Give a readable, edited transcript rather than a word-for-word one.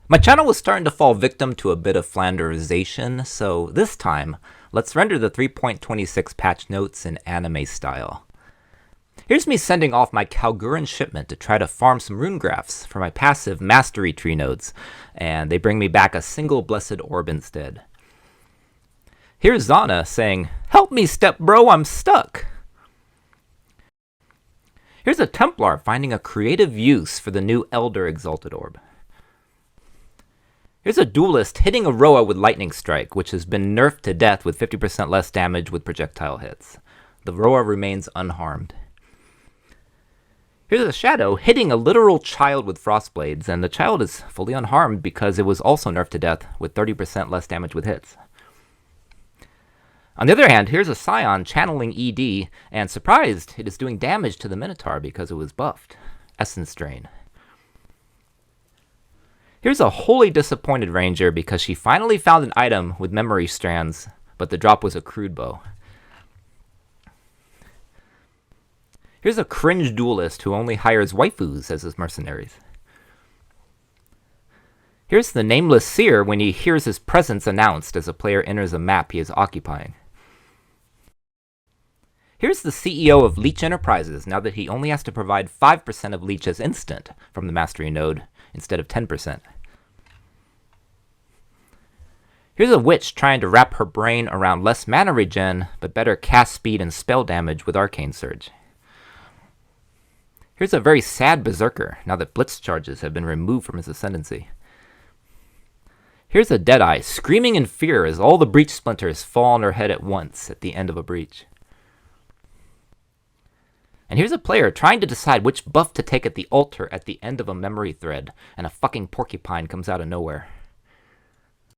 My channel was starting to fall victim to a bit of Flanderization, so this time, let's render the 3.26 patch notes in anime style. Here's me sending off my Kalguran shipment to try to farm some rune graphs for my passive mastery tree nodes, and they bring me back a single blessed orb instead. Here's Zana saying, "Help me, step bro, I'm stuck!" Here's a Templar finding a creative use for the new Elder Exalted Orb. Here's a duelist hitting a Roa with Lightning Strike, which has been nerfed to death with 50% less damage with projectile hits. The Roa remains unharmed. Here's a Shadow hitting a literal child with Frostblades, and the child is fully unharmed because it was also nerfed to death with 30% less damage with hits. On the other hand, here's a Scion channeling ED, and surprised, it is doing damage to the Minotaur because it was buffed. Essence Drain. Here's a wholly disappointed Ranger because she finally found an item with memory strands, but the drop was a crude bow. Here's a cringe duelist who only hires waifus as his mercenaries. Here's the nameless seer when he hears his presence announced as a player enters a map he is occupying. Here's the CEO of Leech Enterprises now that he only has to provide 5% of Leech as instant from the Mastery node instead of 10%. Here's a witch trying to wrap her brain around less mana regen, but better cast speed and spell damage with Arcane Surge. Here's a very sad Berserker now that Blitz charges have been removed from his ascendancy. Here's a Deadeye screaming in fear as all the breach splinters fall on her head at once at the end of a breach. And here's a player trying to decide which buff to take at the altar at the end of a memory thread, and a fucking porcupine comes out of nowhere.